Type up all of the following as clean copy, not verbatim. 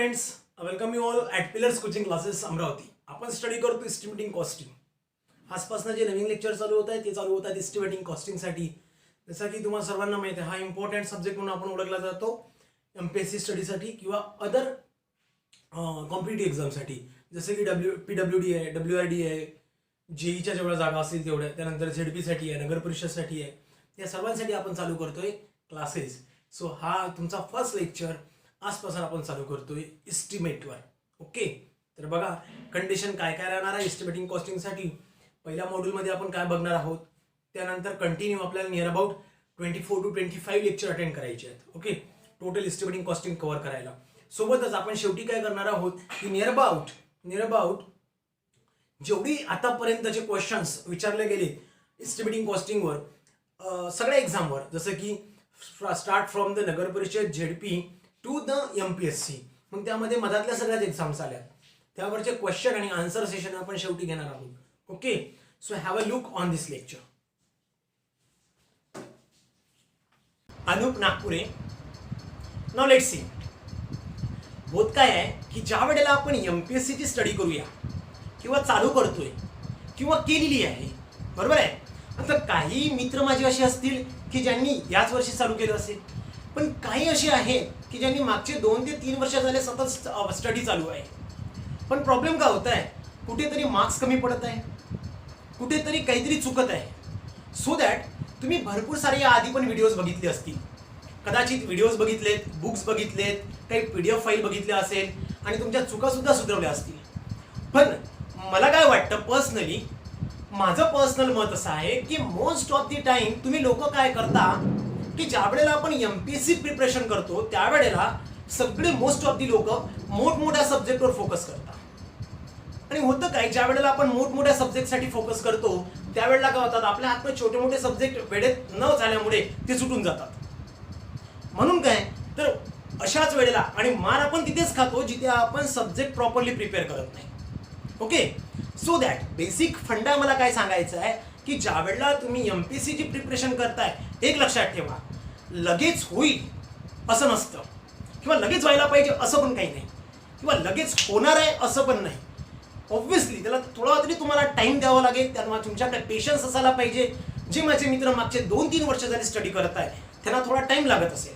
Friends, welcome you all at pillars coaching classes Amravati. आपण study करतो estimating costing. आसपासनं जे नवीन lecture चालू होत आहे ते चालू होत आहेत एस्टिमेटिंग कॉस्टिंगसाठी. जसं की तुम्हाला सर्वांना माहिती आहे, हा इम्पॉर्टंट सब्जेक्ट म्हणून आपण ओळखला जातो MPSC स्टडीसाठी किंवा अदर कॉम्पिटिटिव्ह एक्झामसाठी. जसं की PWD आहे, WRD आहे, JEEच्या जेवढ्या जागा असतील तेवढ्या, त्यानंतर ZP साठी आहे, नगर परिषदसाठी आहे, या सर्वांसाठी आपण चालू करतोय क्लासेस. सो हा तुमचा फर्स्ट लेक्चर आजपासून आपण चालू करतोय एस्टिमेटवर. ओके, तर बघा कंडिशन काय काय राहणार आहे एस्टिमेटिंग कॉस्टिंगसाठी. पहिल्या मॉड्यूलमध्ये आपण काय बघणार आहोत, त्यानंतर कंटिन्यू आपल्याला near about 24 to 25 lecture attend करायचे आहेत. Okay, total estimating costing cover करायला. सोबतच आपण शेवटी काय करणार आहोत की नियर अबाउट जेवढी आतापर्यंतचे क्वेश्चन्स विचारले गेले एस्टिमेटिंग कॉस्टिंगवर सगळ्या एक्झामवर, जसं की स्टार्ट फ्रॉम द नगर परिषद, ZP टू द MPSC, मग त्यामध्ये मधातल्या सगळ्याच एक्झाम्स आल्या, त्यावरचे क्वेश्चन आणि आन्सर सेशन आपण शेवटी घेणार आहोत. Okay, so have a look on this lecture. Anup Nagpure. Now let's see. बोध काय आहे की ज्या वेळेला आपण MPSC ची स्टडी करूया किंवा चालू करतोय किंवा केलेली आहे, बरोबर आहे. आता काही मित्र माझे असे असतील की ज्यांनी याच वर्षी चालू केलं असेल, पण काही असे आहेत की ज्यांनी मागचे 2 ते 3 वर्ष झाले सतत स्टडी चालू आहे. पण प्रॉब्लेम काय होत आहे, कुठेतरी मार्क्स कमी पडत आहे, कुठेतरी काहीतरी चुकत आहे. सो दॅट तुम्ही भरपूर सारे या आधी पण व्हिडिओज बघितले असतील, कदाचित व्हिडिओज बघितलेत, बुक्स बघितलेत, काही PDF फाईल बघितल्या असेल आणि तुमच्या चुका सुद्धा सुधारल्या असतील. पण मला काय वाटतं, पर्सनली माझं पर्सनल मत असं आहे की मोस्ट ऑफ द टाइम तुम्ही लोक काय करता की ज्या वेळेला आपण MPSC प्रिपरेशन करतो त्यावेळेला सगळे मोस्ट ऑफ दी लोक मोठमोठ्या सब्जेक्टवर फोकस करतात. आणि होतं काय, ज्या वेळेला आपण मोठमोठ्या सब्जेक्टसाठी फोकस करतो त्यावेळेला काय होतात, आपल्या हातनं छोटे मोठे सब्जेक्ट वेळेत न झाल्यामुळे ते सुटून जातात. म्हणून काय तर अशाच वेळेला आणि मार आपण तिथेच खातो जिथे आपण सब्जेक्ट प्रॉपरली प्रिपेअर करत नाही. ओके, सो दॅट बेसिक फंडा मला काय सांगायचं आहे की ज्या वेळेला तुम्ही MPSC ची प्रिपरेशन करताय, एक लक्षात ठेवा, लगेच होईल असं नसतं, किंवा लगेच व्हायला पाहिजे असं पण काही नाही, किंवा लगेच होणार आहे असं पण नाही. ऑब्व्हियसली त्याला थोडा तरी तुम्हाला टाइम द्यावा लागेल, त्यामुळे तुमच्याकडे पेशन्स असायला पाहिजे. जे माझे मित्र मागचे 2-3 वर्ष झाले स्टडी करत आहे त्यांना थोडा टाइम लागत असेल,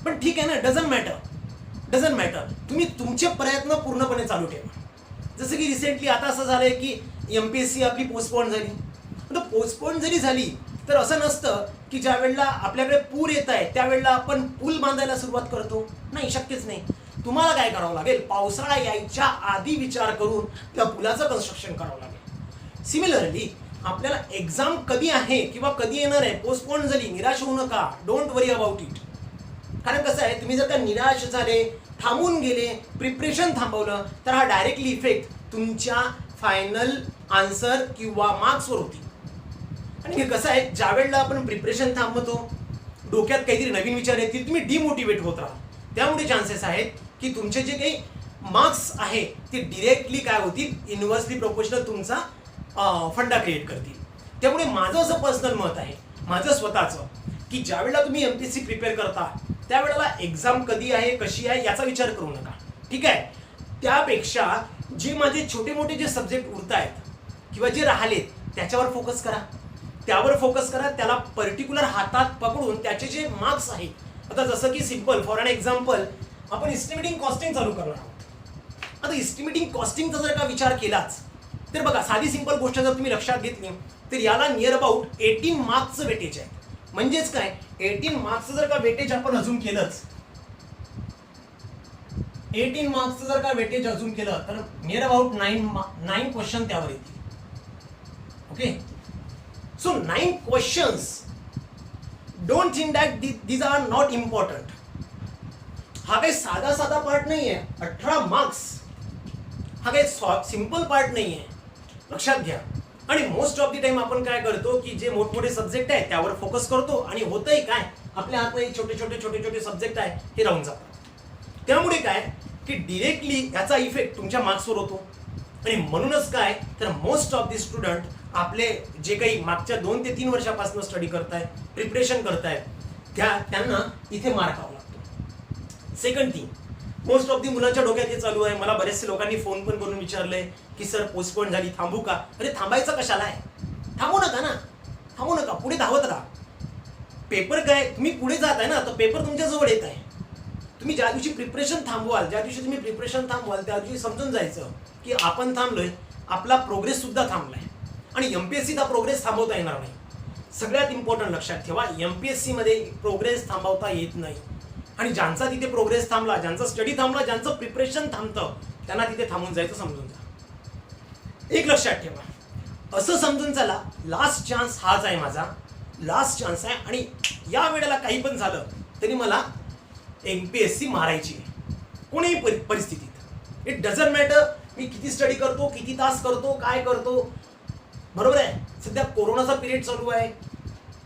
पण ठीक आहे ना, डझंट मॅटर. तुम्ही तुमचे प्रयत्न पूर्णपणे चालू ठेवा. जसं की रिसेंटली आता असं झालंय की MPSC आपली पोस्टपोन झाली. आता पोस्टपोन जरी झाली तर असं नसतं की ज्या वेळेला आपल्याकडे पूर येत आहे त्यावेळेला आपण पूल बांधायला सुरुवात करतो, नाही, शक्यच नाही. तुम्हाला काय करावं लागेल, पावसाळा यायच्या आधी विचार करून त्या पुलाचं कन्स्ट्रक्शन करावं लागेल. सिमिलरली आपल्याला एक्झाम कधी आहे किंवा कधी येणार आहे, पोस्टपोन झाली, निराश होऊ नका, डोंट वरी अबाउट इट. कारण कसं आहे, तुम्ही जर का निराश झाले, थांबून गेले, प्रिपरेशन थांबवलं तर हा डायरेक्टली इफेक्ट तुमच्या फायनल आन्सर किंवा मार्क्सवर होती. आणि हे कसं आहे, ज्या वेळेला आपण प्रिपरेशन थांबवतो, डोक्यात काहीतरी नवीन विचार येतील, तुम्ही डिमोटिवेट होत राहा. त्यामुळे चान्सेस आहेत की तुमचे जे काही मार्क्स आहे ते डिरेक्टली काय होतील, इन्व्हर्सली प्रोपोर्शनल तुमचा फंडा क्रिएट करतील. त्यामुळे माझं असं पर्सनल मत आहे, माझं स्वतःचं, की ज्या वेळेला तुम्ही MPSC प्रिपेअर करता त्यावेळेला एक्झाम कधी आहे, कशी आहे याचा विचार करू नका. ठीक आहे, त्यापेक्षा जे माझे छोटे मोठे जे सब्जेक्ट उरत आहेत किंवा जे राहिलेत त्याच्यावर फोकस करा, त्याला पर्टिक्युलर हातात पकडून त्याचे जे मार्क्स आहेत. आता जसं की सिंपल फॉर एन एक्झाम्पल आपण एस्टिमेटिंग कॉस्टिंग चालू करणार आहोत. आता एस्टिमेटिंग कॉस्टिंगचा जर का विचार केलाच तर बघा, साधी सिंपल गोष्ट जर तुम्ही लक्षात घेतली तर याला नियर अबाउट 18 मार्क्सचं वेटेज आहे. म्हणजेच काय, 18 मार्क्सचं जर का वेटेज आपण अजून केलंच, 18 मार्क्सचं जर का वेटेज अजून केलं तर नियर अबाउट 9 क्वेश्चन त्यावर येतील. Okay, so 9 questions, don't think that these are not important. हा काही साधा पार्ट नाहीये. 18 मार्क्स हा काही सिंपल पार्ट नाहीये, लक्षात घ्या. आणि मोस्ट ऑफ द टाइम आपण काय करतो की जे मोठमोठे सब्जेक्ट आहे त्यावर फोकस करतो आणि होतंय काय, आपल्या हातात छोटे सब्जेक्ट आहे हे राहून जातात. त्यामुळे काय की डिरेक्टली याचा इफेक्ट तुमच्या मार्क्सवर होतो. आणि म्हणूनच काय तर मोस्ट ऑफ द स्टुडंट आपले जे काही मागच्या 2 ते 3 वर्षापासून स्टडी करताय, प्रिपरेशन करताय, त्यांना इथे मार्क आवा लागतो. Second thing, most of the मुलांच्या डोक्यात हे चालू आहे. मला बरेचसे लोकांनी फोन पण करून विचारलंय की सर पोस्टपोन झाली, थांबू का? अरे थांबायचं कशाला आहे? थांबू नका ना, थांबू नका, पुढे धावत राहा. पेपर काय, तुम्ही पुढे जात आहे ना, तर पेपर तुमच्याजवळ येत आहे. तुम्ही ज्या दिवशी प्रिपरेशन थांबवाल, ज्या दिवशी तुम्ही प्रिपरेशन थांबवाल, त्या दिवशी समजून जायचं की आपण थांबलोय, आपला प्रोग्रेस सुद्धा थांबलाय. आणि एमपीएससीचा प्रोग्रेस थांबवता येणार नाही. सगळ्यात इम्पॉर्टंट लक्षात ठेवा, एमपीएससी मध्ये प्रोग्रेस थांबवता येत नाही. आणि ज्यांचा तिथे प्रोग्रेस थांबला, ज्यांचा स्टडी थांबला, ज्यांचं प्रिपरेशन थांबतं, त्यांना तिथे थांबून जायचं समजून जा. एक लक्षात ठेवा, असं समजून चला, लास्ट चान्स हाच आहे माझा, लास्ट चान्स आहे. आणि या वेळेला काही पण झालं तरी मला एमपीएससी मारायची आहे, कोणीही परिस्थितीत. इट डझंट मॅटर मी किती स्टडी करतो, किती तास करतो, काय करतो. बरोबर आहे. सध्या कोरोनाचा पिरियड चालू आहे,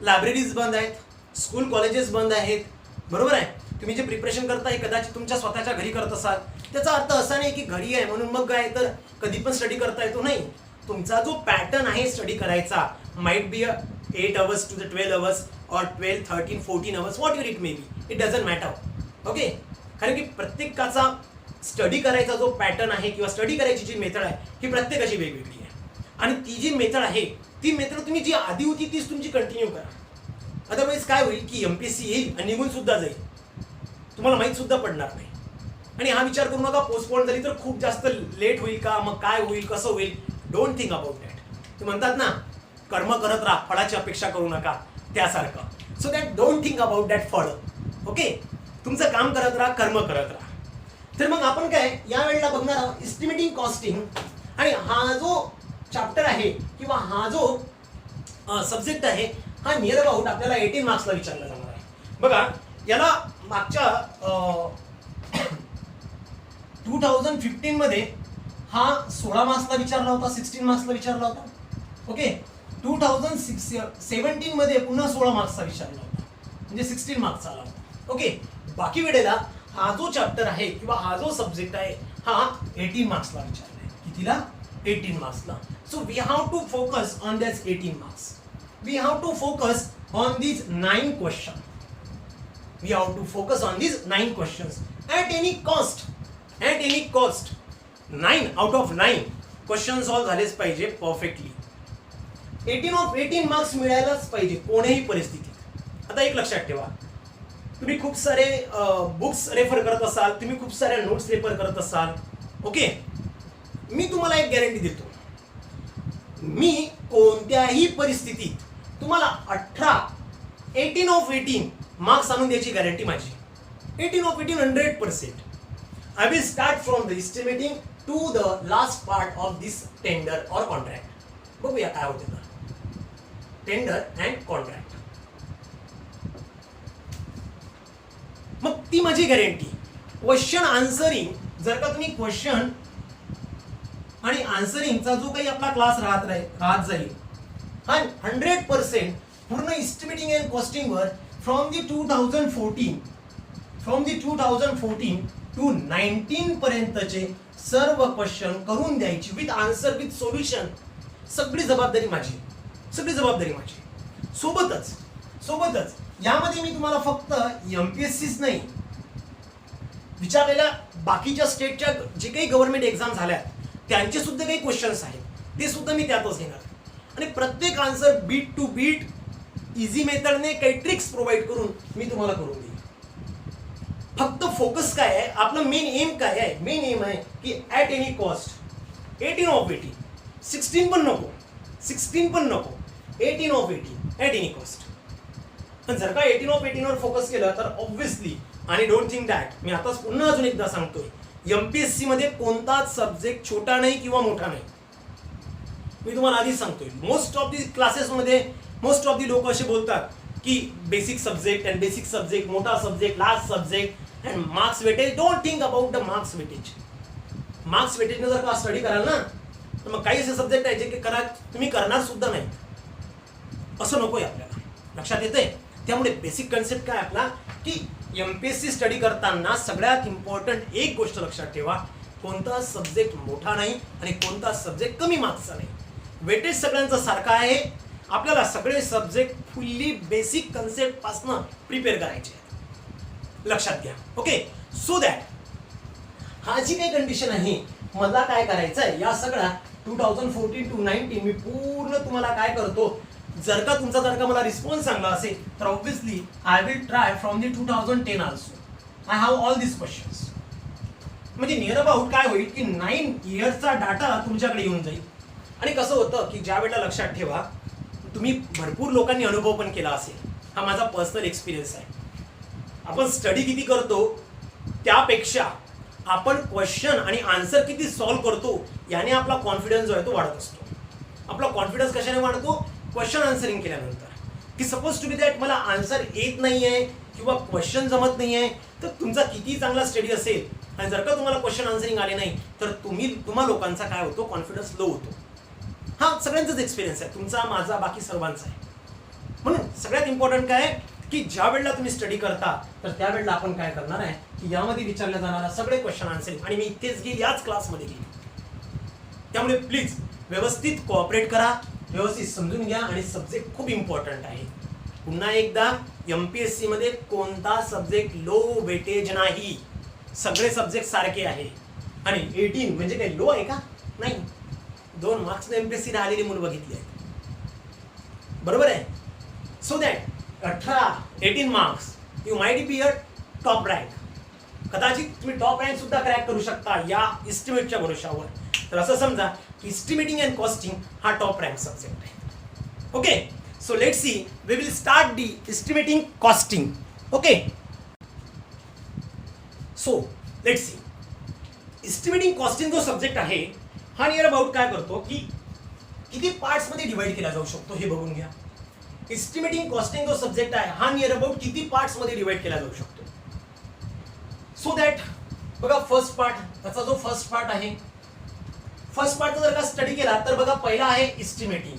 लायब्ररीज बंद आहेत, स्कूल कॉलेजेस बंद आहेत. बरोबर आहे. तुम्ही जे प्रिपरेशन करताय कदाचित तुमच्या स्वतःच्या घरी करत असाल. त्याचा अर्थ असा नाही की घरी आहे म्हणून मग काय तर कधी पण स्टडी करता येतो, नाही. तुमचा जो पॅटर्न आहे स्टडी करायचा, might be 8 hours to the 12 hours or 12, 13, 14 hours, what it may be, it doesn't matter. Okay. कारण की प्रत्येकाचा स्टडी करायचा जो पॅटर्न आहे किंवा स्टडी करायची जी मेथड आहे ही प्रत्येकाची वेगवेगळी आहे. आणि ती जी मेथड आहे ती मेथड तुम्ही जी आधी होती तीच तुमची कंटिन्यू करा. अदरवाईज काय होईल की एमपीएससी येईल आणि निघून सुद्धा जाईल, तुम्हाला माहीत सुद्धा पडणार नाही. आणि हा विचार करू नका पोस्टपोन झाली तर खूप जास्त लेट होईल का, मग काय होईल, कसं होईल. Don't think about that. ते म्हणतात ना, कर्म करत राहा, फळाची अपेक्षा करू नका, त्यासारखं. So that don't think about that फळ. ओके. तुमचं काम करत राहा, कर्म करत राहा. तर मग आपण काय या वेळेला बघणार आहोत एस्टिमेटिंग कॉस्टिंग. आणि हा जो चॅप्टर आहे किंवा हा जो सब्जेक्ट आहे हा नियर अबाउट आपल्याला 18 मार्क्सला विचारला जाणार आहे. बघा, याला मागच्या 2015 मध्ये हा 16 मार्क्सला विचारला होता, 16 मार्क्सला विचारला होता. ओके. 2017 मध्ये पुन्हा 16 मार्क्सचा विचारला होता, म्हणजे 16 मार्क्स आला होता. ओके. बाकी वेळेला हा जो चॅप्टर आहे किंवा हा जो सब्जेक्ट आहे हा 18 मार्क्सला विचारला आहे. कितीला? 18 मार्क्सला. So we have to focus on that 18 marks. We have to focus on these 9 question. We have to focus on these 9 questions at any cost. At any cost. 9 out of 9 questions solve झालेच पाहिजे perfectly. 18 of 18 marks मिळायलाच पाहिजे कोणत्याही परिस्थितीत. आता एक लक्षात ठेवा, तुम्ही खूप सारे बुक्स रेफर करत असाल, तुम्ही खूप साऱ्या नोट्स रेफर करत असाल. ओके. मी तुम्हाला एक गॅरंटी देतो, मी कोणत्याही परिस्थितीत तुम्हाला 18 of 18 मार्क्स आणून द्यायची गॅरंटी माझी. 18 of 18 100%. I will start from the estimating to the last part of this tender or contract. बघूया काय होते तर. Tender and contract. मग ती माझी गॅरंटी. क्वेश्चन आन्सरिंग, जर का तुम्ही क्वेश्चन आणि आन्सरिंगचा जो काही आपला क्लास राहत जाईल हा 100% पूर्ण इस्टिमेटिंग अँड कॉस्टिंग वर फ्रॉम दी 2014 टू 19 पर्यंतचे सर्व क्वेश्चन करून द्यायची विथ आन्सर विथ सोल्युशन. सगळी जबाबदारी माझी, सगळी जबाबदारी माझी. सोबतच यामध्ये मी तुम्हाला फक्त एमपीएससीच नाही, विचारलेल्या बाकीच्या स्टेटच्या जे काही गव्हर्नमेंट एक्झाम झाल्या त्यांचे सुद्धा काही क्वेश्चन्स आहेत ते सुद्धा मी त्यातच घेणार. आणि प्रत्येक answer beat to beat easy मेथडने काही ट्रिक्स प्रोव्हाइड करून मी तुम्हाला करून देईन. फक्त फोकस काय आहे, आपलं मेन एम काय आहे? मेन एम आहे की ॲट एनी कॉस्ट 18 of 18, 16 पण नको, 18 of 18 ॲट एनी कॉस्ट. पण जर का 18 of 18 वर फोकस केलं तर ऑब्व्हियसली, आणि डोंट थिंक दॅट, मी आताच पुन्हा अजून एकदा सांगतोय, एमपीएससी मध्ये कोणताच सब्जेक्ट छोटा नाही किंवा मोठा नाही. मी तुम्हाला आधीच सांगतोय, मोस्ट ऑफ दी क्लासेसमध्ये मोस्ट ऑफ दी लोक असे बोलतात की basic subject and basic subject, मोठा subject, last subject and marks weightage. Don't think about the marks weightage. Marks वेटेजने जर का स्टडी कराल ना तर मग काही असे सब्जेक्ट आहे जे की तुम्ही करणार सुद्धा नाही. असं नकोय आपल्याला. लक्षात येतंय? त्यामुळे बेसिक कन्सेप्ट काय आपला की एमपीएससी स्टडी करताना सगळ्यात इम्पॉर्टंट एक गोष्ट लक्षात ठेवा, कोणता सब्जेक्ट मोठा नाही आणि कोणता सब्जेक्ट कमी मार्क्सचा नाही. वेटेज सगळ्यांचा सारखा आहे. आपल्याला सगळे सब्जेक्ट फुल्ली बेसिक कन्सेप्ट पासून प्रिपेअर करायचे. लक्षात घ्या. ओके. सो दॅट हा जी काही कंडिशन आहे, मला काय करायचं आहे, या सगळ्या 2014 to 19 मी पूर्ण तुम्हाला काय करतो, जर का मला रिस्पॉन्स चांगला असेल तर obviously I will try from the 2010 also. I have all this questions. म्हणजे नियर अबाउट काय होईल की 9 इयर्सचा डाटा तुमच्याकडे येऊन जाईल. आणि कसं होतं की ज्या वेळेला लक्षात ठेवा, तुम्ही भरपूर लोकांनी अनुभव पण केला असेल, हा माझा पर्सनल एक्सपिरियन्स आहे. आपण स्टडी किती करतो त्यापेक्षा आपण क्वेश्चन आणि आन्सर किती सॉल्व्ह करतो याने आपला कॉन्फिडन्स जो आहे तो वाढत असतो. आपला कॉन्फिडन्स कशाने वाढतो, क्वेश्चन आन्सरिंग केल्यानंतर. की सपोज टू बी दॅट मला आन्सर येत नाही आहे किंवा क्वेश्चन जमत नाही आहे, तर तुमचा किती चांगला स्टडी असेल आणि जर का तुम्हाला क्वेश्चन आन्सरिंग आले नाही तर तुम्हा लोकांचा काय होतो, कॉन्फिडन्स लो होतो. हा सगळ्यांचाच एक्सपिरियन्स आहे, तुमचा, माझा, बाकी सर्वांचा आहे. म्हणून सगळ्यात इम्पॉर्टंट काय आहे की ज्या वेळेला तुम्ही स्टडी करता तर त्यावेळेला आपण काय करणार आहे की यामध्ये विचारल्या जाणारा सगळे क्वेश्चन आन्सरिंग, आणि मी इथेच घेईल, याच क्लासमध्ये घेईल. त्यामुळे प्लीज व्यवस्थित कोऑपरेट करा, व्यवस्थित समजून घ्या. आणि सब्जेक्ट खूप इम्पॉर्टंट आहे. पुन्हा एकदा, MPSC मध्ये कोणता सब्जेक्ट लो वेटेज नाही, सगळे सब्जेक्ट सारखे आहे. आणि 18 म्हणजे काही लो आहे का, नाही. 2 मार्क्सने MPSC राहिलेली मुलं बघितली आहेत, बरोबर आहे. So that 18 marks you might be a top rank. कदाचित तुम्ही टॉप रँक सुद्धा क्रॅक करू शकता या इस्टिमेटच्या भरोशावर. तर असं समजा की इस्टिमेटिंग अँड कॉस्टिंग हा टॉप रँक सब्जेक्ट आहे. Okay, so let's see, we will start the estimating costing. Okay, so let's see, estimating costing जो सब्जेक्ट आहे हा नियर अबाउट काय करतो की किती पार्ट्स मध्ये डिवाइड केला जाऊ शकतो हे बघून घ्या. इस्टिमेटिंग कॉस्टिंग जो सब्जेक्ट आहे हा नियर अबाउट किती पार्ट्स मध्ये डिवाइड केला जाऊ शकतो. सो दॅट बघा, फर्स्ट पार्ट, त्याचा जो फर्स्ट पार्ट आहे, फर्स्ट पार्ट जर का स्टडी केला तर बघा, पहिला आहे इस्टिमेटिंग.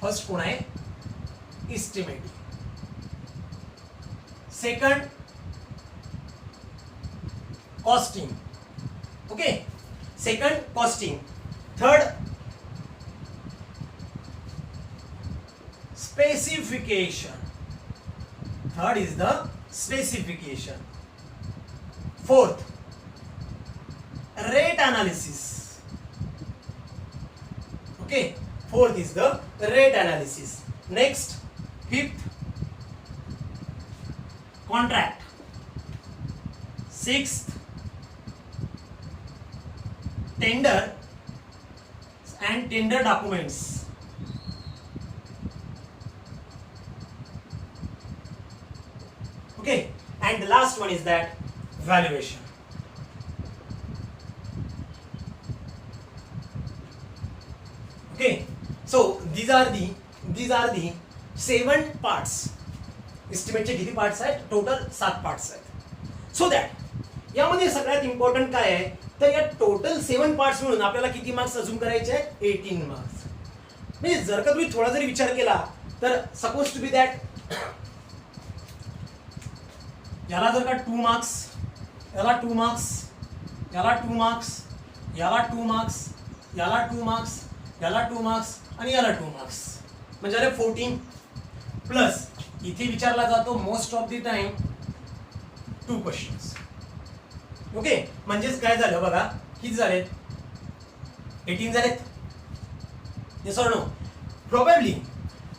फर्स्ट कोण आहे, estimating. Second costing. Okay, second costing. Third specification. Third is the specification. Fourth, rate analysis. Okay, fourth is the rate analysis. Next, fifth, contract. Sixth, tender and tender documents. Okay, and the last one is that valuation. Okay, so these are the 7 parts. Estimate चे किती parts आहेत, total 7 parts आहेत. So that यामध्ये सगळ्यात important काय आहे तर या टोटल 7 पार्ट्स मिळून आपल्याला किती मार्क्स अजून करायचे आहेत, 18 मार्क्स. म्हणजे जर का तुम्ही थोडा जरी विचार केला तर सपोज टू बी दॅट याला जर का 2 मार्क्स, याला 2 मार्क्स, याला 2 मार्क्स, याला 2 मार्क्स, याला 2 मार्क्स, याला 2 मार्क्स आणि याला 2 मार्क्स, म्हणजे अरे 14 प्लस इथे विचारला जातो most of the time 2 questions. Okay, म्हणजेच काय झालं बघा, किती झालेत, 18 झालेत. Yes or no. प्रोबॅबली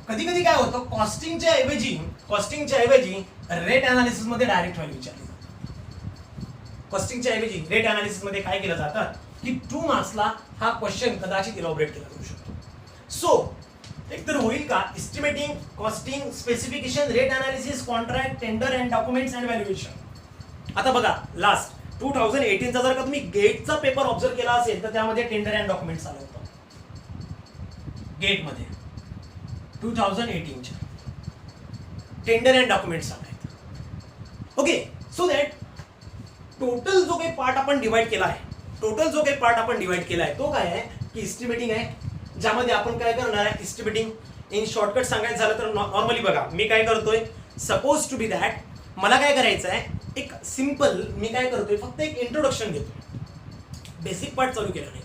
कधी कधी काय होतं, कॉस्टिंगच्या ऐवजी रेट अनालिसिस मध्ये डायरेक्ट व्हॅल्यू विचारली जाते. कॉस्टिंगच्या ऐवजी रेट अनालिसिस मध्ये काय केलं जातं की 2 मार्क्सला हा क्वेश्चन कदाचित इलॉबरेट केला जाऊ शकतो. सो एक तर होईल का, estimating, costing, specification, rate analysis, contract, tender and documents and valuation. आता बघा, लास्ट 2018चा जर का तुम्ही गेटचा पेपर ऑब्झर्व केला असेल तर त्यामध्ये टेंडर अँड डॉक्युमेंट्स आलं होतं गेटमध्ये. 2018च्या टेंडर अँड डॉक्युमेंट्स आले. ओके, सो दॅट टोटल जो काही पार्ट आपण डिवाइड केला आहे, तो काय आहे की इस्टिमेटिंग आहे, ज्यामध्ये आपण काय करणार आहे, इस्टिमेटिंग इन शॉर्टकट सांगायचं झालं तर नॉर्मली बघा, मी काय करतोय, सपोज टू बी दॅट मला काय करायचं आहे, एक सिंपल मी काय करतोय, फक्त एक इंट्रोडक्शन घेतोय, बेसिक पार्ट चालू केला नाही.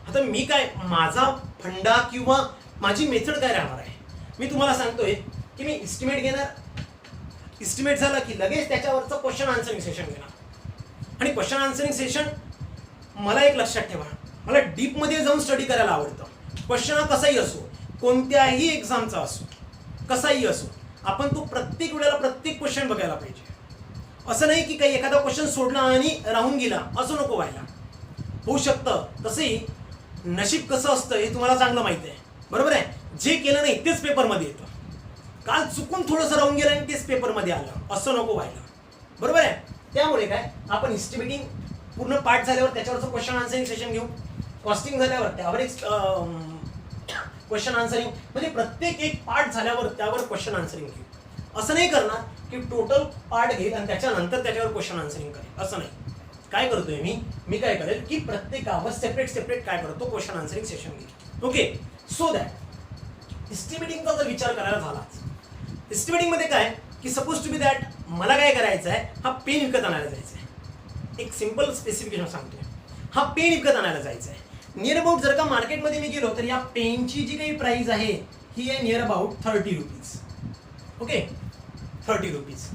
आता मी काय, माझा फंडा किंवा माझी मेथड काय राहणार आहे, मी तुम्हाला सांगतोय की मी इस्टिमेट घेणार, इस्टिमेट झाला की लगेच त्याच्यावरचं क्वेश्चन आन्सरिंग सेशन घेणार. आणि क्वेश्चन आन्सरिंग सेशन मला एक लक्षात ठेवा, मला डीपमध्ये जाऊन स्टडी करायला आवडतं. क्वेश्चन हा कसाही असो, कोणत्याही एक्झामचा असो, कसाही असो, आपण तो प्रत्येक वेळेला प्रत्येक क्वेश्चन बघायला पाहिजे. असं नाही की काही एखादा क्वेश्चन सोडला आणि राहून गेला, असं नको व्हायला. होऊ शकतं तसंही, नशीब कसं असतं हे तुम्हाला चांगलं माहिती आहे, बरोबर आहे. जे केलं नाही तेच पेपरमध्ये येतं. काल चुकून थोडंसं राहून गेलं आणि तेच पेपरमध्ये आलं, असं नको व्हायला, बरोबर आहे. त्यामुळे काय, आपण एस्टिमेटिंग पूर्ण पार्ट झाल्यावर त्याच्यावरचं क्वेश्चन आन्सरिंग सेशन घेऊ. कॉस्टिंग झाल्यावर त्यावर एक क्वेश्चन आन्सरिंग, म्हणजे प्रत्येक एक पार्ट झाल्यावर त्यावर क्वेश्चन आन्सरिंग घेऊ. असं नाही करणार की टोटल पार्ट घेईल आणि त्याच्यानंतर त्याच्यावर क्वेश्चन आन्सरिंग करेल, असं नाही. काय करतोय मी काय करेल की प्रत्येकावर सेपरेट काय करतो, क्वेश्चन आन्सरिंग सेशन घेईल. ओके, सो दॅट एस्टिमेटिंगचा जर विचार करायला झालाच, एस्टिमेटिंग मध्ये काय की सपोज टू बी दॅट मला काय करायचं आहे, हा पेन विकत आणायला जायचं आहे. एक सिंपल स्पेसिफिकेशन सांगतोय, हा पेन विकत आणायला जायचं आहे. नियर अबाउट जर का मार्केटमध्ये मी गेलो तर या पेनची जी काही प्राइस आहे ही आहे near about 30 rupees. Okay, 30 rupees.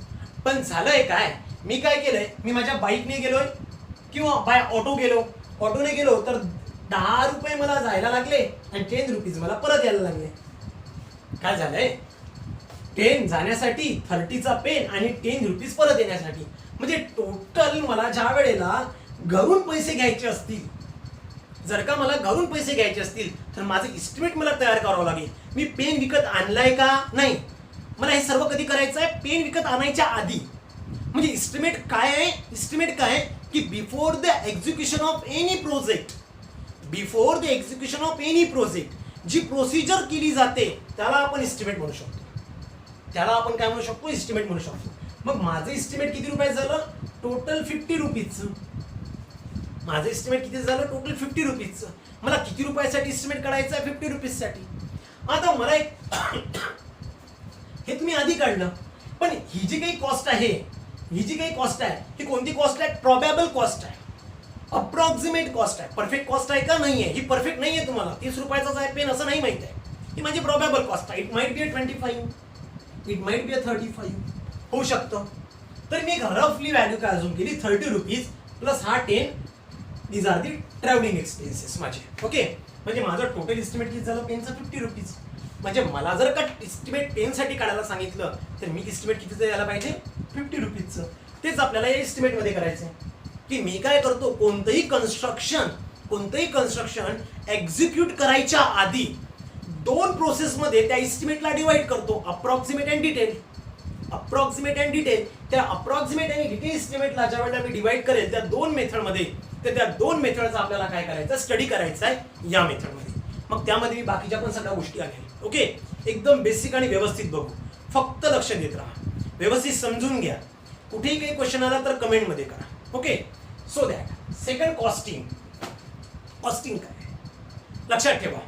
पण झालंय काय, मी काय केलंय, मी माझ्या बाईकने गेलोय किंवा बाय ऑटो गेलो, ऑटोने गेलो तर 10 रुपये मला जायला लागले आणि 10 रुपीज मला परत यायला लागले. काय झालंय, 10 जाण्यासाठी 30चा पेन आणि 10 रुपीज परत येण्यासाठी, म्हणजे टोटल मला ज्या वेळेला घरून पैसे घ्यायचे असतील, जर का मला घरून पैसे घ्यायचे असतील तर माझं इस्टिमेट मला तयार करावं लागेल. मी पेन विकत आणलाय का नाही, मला हे सर्व कधी करायचं आहे, पेन विकत आणायच्या आधी. म्हणजे इस्टिमेट काय आहे, इस्टिमेट काय आहे की before the execution of any project, before the execution of any project जी प्रोसिजर केली जाते त्याला आपण इस्टिमेट म्हणू शकतो. त्याला आपण काय म्हणू शकतो, इस्टिमेट म्हणू शकतो. मग माझं इस्टिमेट किती रुपयाचं झालं, टोटल 50 रुपीजचं. माझं इस्टिमेट किती झालं, टोटल 50 रुपीजचं. मला किती रुपयासाठी इस्टिमेट काढायचं आहे, 50 रुपीजसाठी. आता मला एक हे तुम्ही आधी काढलं, पण ही जी काही कॉस्ट आहे, ही जी काही कॉस्ट आहे ही कोणती कॉस्ट आहे, प्रोबॅबल कॉस्ट आहे, अप्रॉक्सिमेट कॉस्ट आहे. परफेक्ट कॉस्ट आहे का नाही आहे, ही परफेक्ट नाही आहे. तुम्हाला 30 रुपयाचाच आहे पेन असं नाही माहित आहे, ही माझी प्रोबॅबल कॉस्ट आहे. It might be 25, it might be 35 होऊ शकतं. तर मी एक रफली व्हॅल्यू काय अजून केली, 30 रुपीज प्लस हा 10, these are the travelling expenses माझे. ओके, म्हणजे माझं टोटल इस्टिमेट किती झालं पेनचं, 50 रुपीज. म्हणजे मला जर का इस्टिमेट पेनसाठी काढायला सांगितलं तर मी इस्टिमेट कितीचं यायला पाहिजे, 50 रुपीजचं. तेच आपल्याला या इस्टिमेटमध्ये करायचं आहे की मी काय करतो, कोणतंही कन्स्ट्रक्शन एक्झिक्यूट करायच्या आधी 2 प्रोसेसमध्ये त्या इस्टिमेटला डिवाइड करतो, approximate and detail. Approximate and detail, त्या अप्रॉक्सिमेट आणि डिटेल इस्टिमेटला ज्या वेळेला मी डिवाइड करेल त्या 2 मेथडमध्ये, तर त्या 2 मेथडचा आपल्याला काय करायचं, स्टडी करायचा आहे या मेथडमध्ये. मग त्यामध्ये मी बाकीच्या पण सगळ्या गोष्टी आहेत. ओके, एकदम बेसिक आणि व्यवस्थित बघू, फक्त लक्ष देत राहा, व्यवस्थित समजून घ्या. कुठेही काही क्वेश्चन आला तर कमेंटमध्ये करा. Okay, so that second costing. Costing काय लक्षात ठेवा,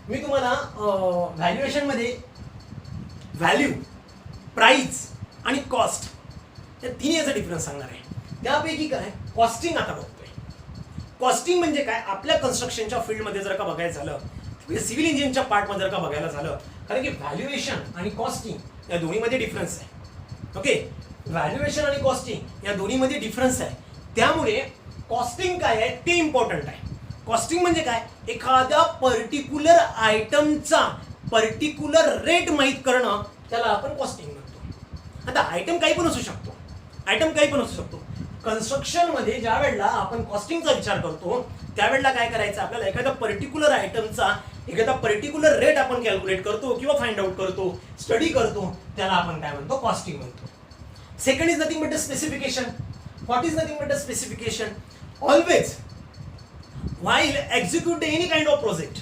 मी तुम्हाला व्हॅल्युएशनमध्ये व्हॅल्यू, प्राइस आणि कॉस्ट या तिन्ही याचा डिफरन्स सांगणार आहे. त्यापैकी काय कॉस्टिंग आता बघतोय. कॉस्टिंग म्हणजे काय, आपल्या कन्स्ट्रक्शनच्या फील्डमध्ये जर का बघायचं झालं, सिव्हिल इंजिनच्या पार्टमध्ये जर का बघायला झालं, कारण की व्हॅल्युएशन आणि कॉस्टिंग या दोन्हीमध्ये डिफरन्स आहे. ओके, व्हॅल्युएशन आणि कॉस्टिंग या दोन्हीमध्ये डिफरन्स आहे. त्यामुळे कॉस्टिंग काय आहे ते इम्पॉर्टंट आहे. कॉस्टिंग म्हणजे काय, एखाद्या पर्टिक्युलर आयटमचा पर्टिक्युलर रेट माहीत करणं, त्याला आपण कॉस्टिंग म्हणतो. आता आयटम काही पण असू शकतो, आयटम काही पण असू शकतो. कन्स्ट्रक्शनमध्ये ज्या वेळेला आपण कॉस्टिंगचा विचार करतो त्यावेळेला काय करायचं, आपल्याला एखाद्या पर्टिक्युलर आयटमचा एखादा पर्टिक्युलर रेट आपण कॅल्क्युलेट करतो किंवा फाइंड आउट करतो, स्टडी करतो, त्याला आपण काय म्हणतो, कॉस्टिंग म्हणतो. Second is nothing but a specification. What is nothing but a specification, always while execute any kind of project,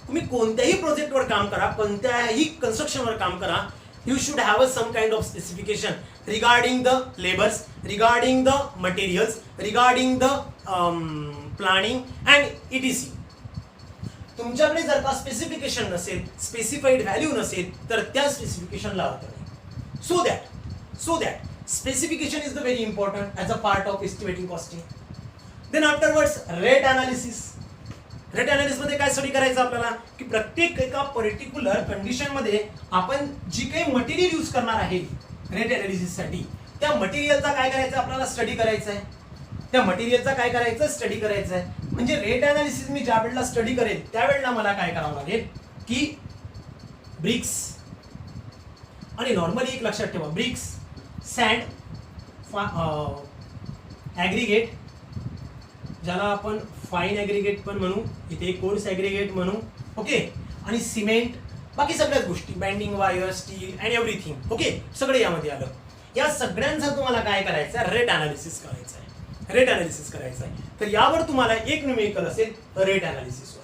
तुम्ही कोणत्याही प्रोजेक्टवर काम करा, कोणत्याही कन्स्ट्रक्शनवर काम करा, you should have some kind of specification regarding the labors, regarding the materials, regarding the planning and etc. तुमच्याकडे जर का स्पेसिफिकेशन नसेल, स्पेसिफाईड व्हॅल्यू नसेल, तर त्या स्पेसिफिकेशनला अर्थ नाही. So that specification is the very important as a part of estimating costing. Then afterwards rate analysis. Rate analysis मध्ये काय स्टडी करायचं आपल्याला, की प्रत्येक एका पर्टिक्युलर कंडिशनमध्ये आपण जी काही मटेरियल यूज करणार आहे रेट अनालिसिससाठी, त्या मटेरियलचा काय करायचं आपल्याला, स्टडी करायचं आहे. त्या मटेरियलचा काय करायचं, स्टडी करायचं आहे. म्हणजे रेट अनालिसिस मी ज्या वेळेला स्टडी करेल त्यावेळेला मला काय करावं लागेल की ब्रिक्स, आणि नॉर्मली एक लक्षात ठेवा, ब्रिक्स, सँड, ॲग्रिगेट, ज्याला आपण फाईन ॲग्रिगेट पण म्हणू, इथे कोर्स ॲग्रिगेट म्हणू, ओके, आणि सिमेंट, बाकी सगळ्याच गोष्टी, banding wire, steel and everything, okay, सगळे यामध्ये आलं. या सगळ्यांचा तुम्हाला काय करायचं आहे, रेट अनालिसिस करायचं आहे, रेट अनालिसिस करायचं आहे. तर यावर तुम्हाला एक न्यूमेरिकल असेल रेट अनालिसिसवर.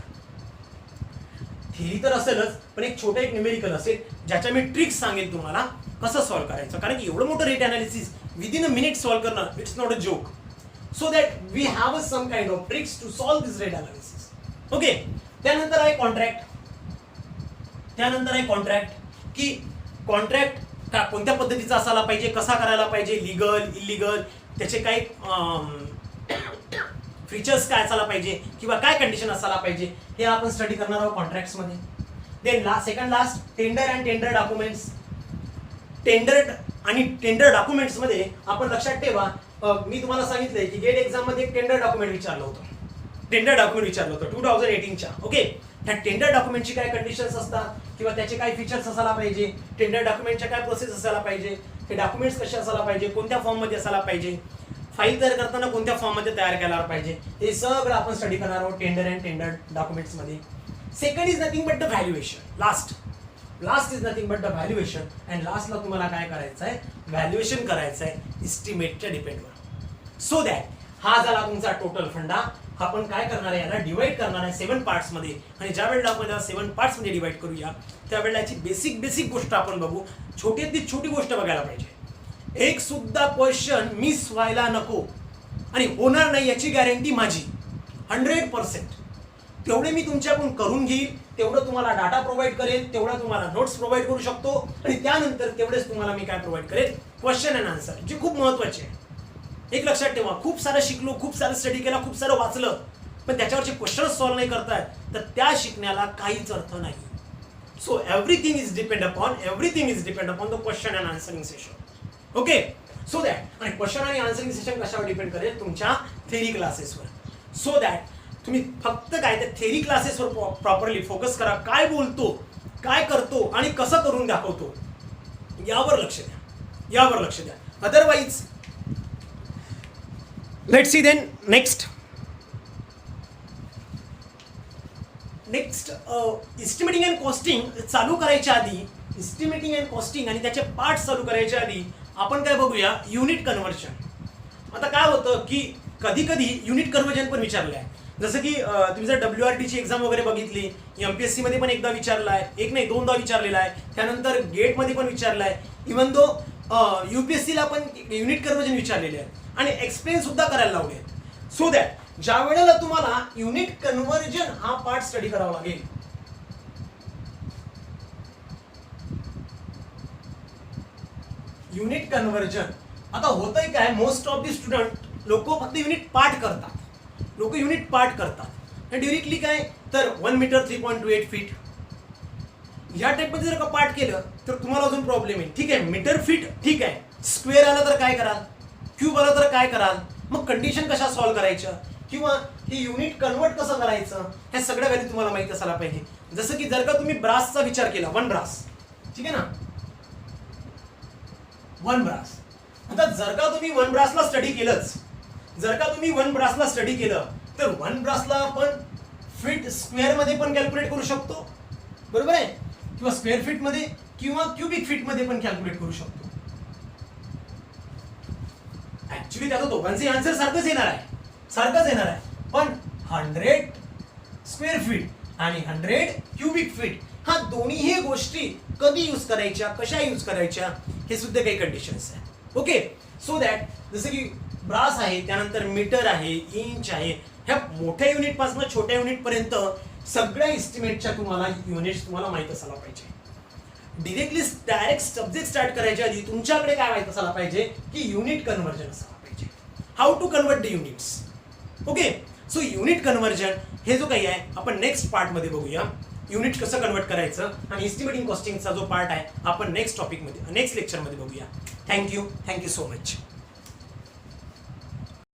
थेरी तर असेलच, पण एक छोटं एक न्यूमेरिकल असेल ज्याच्या मी ट्रिक्स सांगेल तुम्हाला कसं सॉल्व्ह करायचं. कारण की एवढं मोठं rate analysis within a minute solve करणं, it's not a joke. So that we have a some kind of tricks to solve this rate analysis. Okay, त्यानंतर आहे कॉन्ट्रॅक्ट. त्यानंतर आहे कॉन्ट्रॅक्ट, की कॉन्ट्रॅक्ट का कोणत्या पद्धतीचा असायला पाहिजे, कसा करायला पाहिजे, लिगल, इलिगल, त्याचे काही फीचर्स काय असायला पाहिजे किंवा काय कंडिशन असायला पाहिजे, हे आपण स्टडी करणार आहोत कॉन्ट्रॅक्ट्समध्ये. Then second last tender and tender documents. Tender आणि टेंडर डॉक्युमेंट्समध्ये आपण लक्षात ठेवा, मी तुम्हाला सांगितलंय की गेट एक्झाममध्ये एक टेंडर डॉक्युमेंट विचारलं होतं, टेंडर डॉक्युमेंट विचारलं होतं 2018च्या. ओके, त्या टेंडर डॉक्युमेंटची काय कंडिशन्स असतात किंवा त्याचे काय फीचर्स असायला पाहिजे, टेंडर डॉक्युमेंटच्या काय प्रोसेस असायला पाहिजे, ते डॉक्युमेंट्स कसे असायला पाहिजे, कोणत्या फॉर्ममध्ये असायला पाहिजे, फाईल तयार करताना कोणत्या फॉर्ममध्ये तयार केला पाहिजे, हे सगळं आपण स्टडी करणार आहोत टेंडर अँड टेंडर डॉक्युमेंट्समध्ये. Second is nothing but the valuation. Last is nothing but the valuation. And लास्टला तुम्हाला काय करायचं आहे, व्हॅल्युएशन करायचं आहे इस्टिमेटच्या डिपेंडवर. सो दॅट हा झाला तुमचा टोटल फंडा. आपण काय करणार आहे, याला डिवाइड करणार आहे 7 पार्ट्समध्ये. आणि ज्या वेळेला आपण याला 7 पार्ट्समध्ये डिवाइड करूया त्यावेळेला याची बेसिक गोष्ट आपण बघू. छोटीतली छोटी गोष्ट बघायला पाहिजे. एक सुद्धा क्वेश्चन मिस व्हायला नको आणि होणार नाही याची गॅरंटी माझी 100%. तेवढे मी तुमच्याकडून करून घेईल, तेवढं तुम्हाला डाटा प्रोव्हाइड करेल, तेवढं तुम्हाला नोट्स प्रोव्हाइड करू शकतो, आणि त्यानंतर तेवढेच तुम्हाला मी काय प्रोव्हाइड करेल, क्वेश्चन अँड आन्सर, जे खूप महत्त्वाचे आहे. एक लक्षात ठेवा, खूप सारं शिकलो, खूप सारं स्टडी केला, खूप सारं वाचलं, पण त्याच्यावरचे क्वेश्चन सॉल्व्ह नाही करतायत तर त्या शिकण्याला काहीच अर्थ नाही. So everything is depend upon the question and answering session. Okay, so that, आणि क्वेश्चन आणि आन्सरिंग सेशन कशावर डिपेंड करेल, तुमच्या थेरी क्लासेसवर. सो दॅट तुम्ही फक्त काय त्या थेरी क्लासेसवर प्रॉपरली फोकस करा. काय बोलतो, काय करतो आणि कसं करून दाखवतो यावर लक्ष द्या. Otherwise let's see then next estimating and costing चालू करायच्या आधी, इस्टिमेटिंग अँड कॉस्टिंग आणि त्याचे पार्ट चालू करायच्या आधी आपण काय बघूया, युनिट कन्व्हर्जन. आता काय होतं की कधी कधी युनिट कन्व्हर्जन पण विचारलं आहे. जसं की तुम्ही जर WRTची एक्झाम वगैरे बघितली, MPSC मध्ये पण एकदा विचारला आहे, एक नाही दोनदा विचारलेला आहे, त्यानंतर गेटमध्ये पण विचारला आहे, इव्हन दो UPSCला पण युनिट कन्व्हर्जन विचारलेले आहे आणि एक्सप्लेन सुद्धा करायला लावले आहेत. सो दॅट ज्या वेळेला तुम्हाला युनिट कन्व्हर्जन हा पार्ट स्टडी करावा लागेल, युनिट कन्व्हर्जन. आता होतंय काय, मोस्ट ऑफ दी स्टुडंट लोक फक्त युनिट पार्ट करतात आणि डिरेक्टली काय तर 1 मीटर 3.28 फीट ह्या टाईपमध्ये जर का पार्ट केलं तर तुम्हाला अजून प्रॉब्लेम येईल. ठीक आहे, मीटर फीट ठीक आहे, स्क्वेअर आला तर काय कराल, क्यूब आला तर काय कराल, मग कंडिशन कशा सॉल्व्ह करायच्या किंवा हे युनिट कन्वर्ट कसं करायचं, ह्या सगळ्या व्हॅल्यू तुम्हाला माहिती असायला पाहिजे. जसं की जर का तुम्ही ब्रासचा विचार केला, 1 ब्रास, ठीक आहे ना, 1 ब्रास. आता जर का तुम्ही 1 ब्रासला स्टडी केलं तर 1 ब्रासला आपण फीट स्क्वेअर मध्ये पण कॅल्क्युलेट करू शकतो, बरोबर आहे, किंवा स्क्वेअर फीट मध्ये किंवा क्यूबिक फीट मध्ये पण कॅल्क्युलेट करू शकतो. ऍक्च्युली त्याचं दोघांचे आन्सर सारखंच येणार आहे, पण 100 स्क्वेअर फीट आणि 100 क्यूबिक फीट हा दोन्ही गोष्टी कधी यूज करायच्या, कशा यूज करायच्या, हे सुद्धा काही कंडिशन्स आहेत. ओके, सो दॅट जसं की ब्रास आहे, त्यानंतर मीटर आहे, इंच आहे, ह्या मोठ्या युनिट पासून छोट्या युनिट पर्यंत सगळ्या इस्टिमेटच्या तुम्हाला युनिट्स तुम्हाला माहित असायला पाहिजे. डायरेक्ट सब्जेक्ट स्टार्ट करायच्या आधी तुमच्याकडे काय माहित असायला पाहिजे की युनिट कन्व्हर्जन असायला पाहिजे, how to convert the units. Okay, so unit conversion हे जो काही आहे आपण नेक्स्ट पार्ट मध्ये बघूया, युनिट कसं कन्वर्ट करायचं, आणि एस्टिमेटिंग कॉस्टिंगचा जो पार्ट आहे आपण नेक्स्ट लेक्चरमध्ये बघूया. Thank you so much.